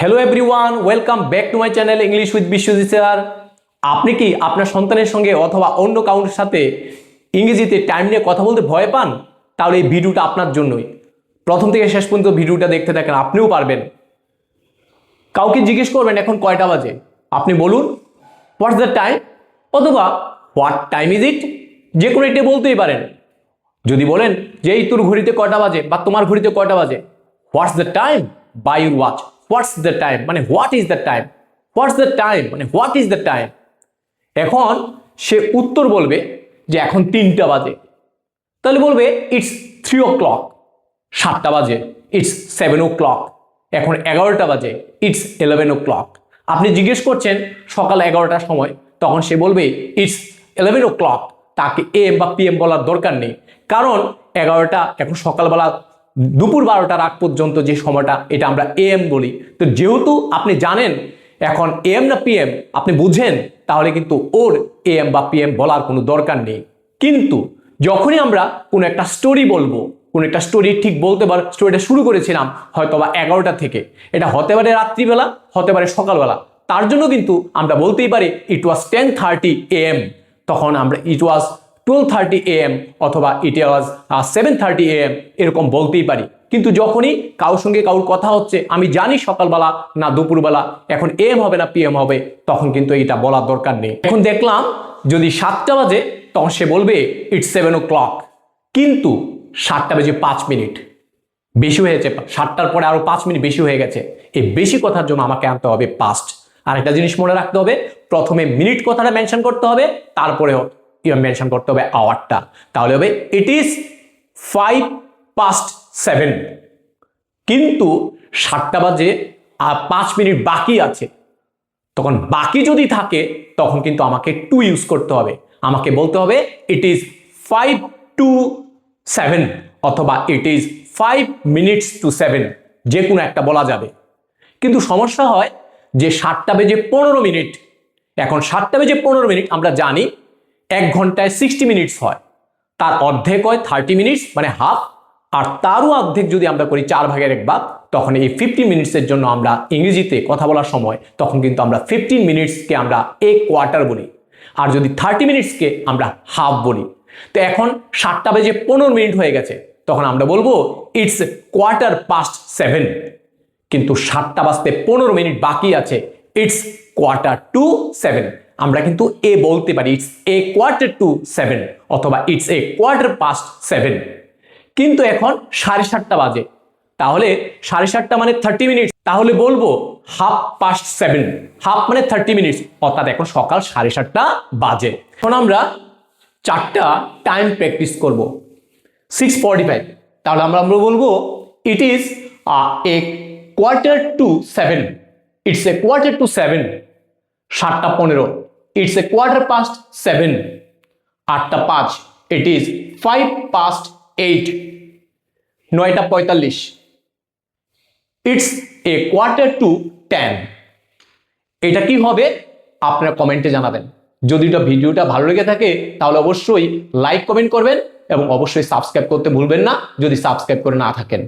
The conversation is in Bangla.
Hello everyone, welcome back to my channel English with Biswajit sir. আপনি কি আপনার সন্তানের সঙ্গে অথবা অন্য কারোর সাথে ইংরেজিতে টাইম নিয়ে কথা বলতে ভয় পান? তাহলে এই ভিডিওটা আপনার জন্যই। প্রথম থেকে শেষ পর্যন্ত ভিডিওটা দেখতে থাকেন, আপনিও পারবেন। কাউকে জিজ্ঞেস করবেন এখন কয়টা বাজে, আপনি বলুন হোয়াটস দ্য টাইম অথবা হোয়াট টাইম ইজ ইট, যে কোনো এটা বলতেই পারেন। যদি বলেন যে এই তোর ঘড়িতে কয়টা বাজে বা তোমার ঘড়িতে কয়টা বাজে, what's the time by your watch. What's the time মানে what is the time, what's the time মানে হোয়াট ইজ দ্য টাইম। এখন সে উত্তর বলবে যে এখন 3টা বাজে, তাহলে বলবে ইটস 3 o'clock। 7টা বাজে ইটস 7 o'clock। এখন 11টা বাজে ইটস 11 o'clock। আপনি জিজ্ঞেস করছেন সকাল 11টার সময়, তখন সে বলবে ইটস 11 o'clock। তাকে এম বা পিএম বলার দরকার নেই, কারণ 11টা এখন সকালবেলা দুপুর 12টার আগ পর্যন্ত যে সময়টা, এটা আমরা এম বলি। তো যেহেতু আপনি জানেন এখন এম না পিএম আপনি বুঝেন, তাহলে কিন্তু ওর এম বা পিএম বলার কোনো দরকার নেই। কিন্তু যখনই আমরা কোনো একটা স্টোরি বলবো, কোনো একটা স্টোরি ঠিক বলতে পার, স্টোরিটা শুরু করেছিলাম হয়তো বা 11টা থেকে, এটা হতে পারে রাত্রিবেলা, হতে পারে সকালবেলা, তার জন্য কিন্তু আমরা বলতেই পারি ইট ওয়াজ 10:30 AM। তখন আমরা ইট ওয়াজ 12:30 AM অথবা ইট ওয়াজ 7:30 AM এরকম বলতেই পারি। কিন্তু যখনই কারোর সঙ্গে কারোর কথা হচ্ছে, আমি জানি সকালবেলা না দুপুরবেলা, এখন এম হবে না পিএম হবে, তখন কিন্তু এটা বলার দরকার নেই। এখন দেখলাম যদি 7টা বাজে, তখন সে বলবে ইটস 7 o'clock। কিন্তু 7টা বেজে 5 মিনিট বেশি হয়েছে, 7টার পরে আরো 5 মিনিট বেশি হয়ে গেছে। এই বেশি কথার জন্য আমাকে আনতে হবে পাস্ট। আর একটা জিনিস মনে রাখতে হবে, প্রথমে মিনিট কথাটা মেনশন করতে হবে, তারপরেও মেনশন করতে হবে আওয়ারটা। তাহলে হবে ইট ইজ 7:05। কিন্তু 7টা বাজে আর 5 মিনিট বাকি আছে, তখন বাকি যদি থাকে তখন কিন্তু আমাকে টু ইউজ করতে হবে। আমাকে বলতে হবে ইট ইজ 5:07 অথবা ইট ইজ 5 minutes to 7, যে কোনো একটা বলা যাবে। কিন্তু সমস্যা হয় যে 7টা বেজে 15 মিনিট। এখন 7টা বেজে 15 মিনিট আমরা জানি 1 ঘন্টায় 60 মিনিটস হয়, তার অর্ধেক হয় 30 মিনিটস মানে হাফ, আর তারও অর্ধেক যদি আমরা করি 4/1 তখন এই 15 মিনিটসের জন্য আমরা ইংরেজিতে কথা বলার সময় তখন কিন্তু আমরা 15 মিনিটসকে আমরা এ কোয়ার্টার বলি, আর যদি 30 মিনিটসকে আমরা হাফ বলি। তো এখন 7টা বেজে 15 মিনিট হয়ে গেছে, তখন আমরা বলবো ইটস 7:15। কিন্তু 7টা বাজতে 15 মিনিট বাকি আছে, ইটস 7:15। আমরা কিন্তু এ বলতে পারি ইটস 7:15 অথবা ইটস 7:15। কিন্তু এখন 7:30 বাজে, তাহলে 7:30 মানে 30 মিনিট, তাহলে বলবো 7:30। হাফ মানে 30 মিনিট, অর্থাৎ এখন সকাল 7:30 বাজে। এখন আমরা 4টা টাইম প্র্যাকটিস করব। 6:45, তাহলে আমরা বলবো it is 7:15। It's 7:15। 7:15 it's 7:15। 8:05 it is 8:05। 9:45 it's 9:45। এটা কি হবে আপনারা কমেন্টে জানাবেন। যদি ভিডিওটা ভালো লেগে থাকে তাহলে অবশ্যই লাইক কমেন্ট করবেন এবং অবশ্যই সাবস্ক্রাইব করতে ভুলবেন না যদি সাবস্ক্রাইব করে না থাকেন।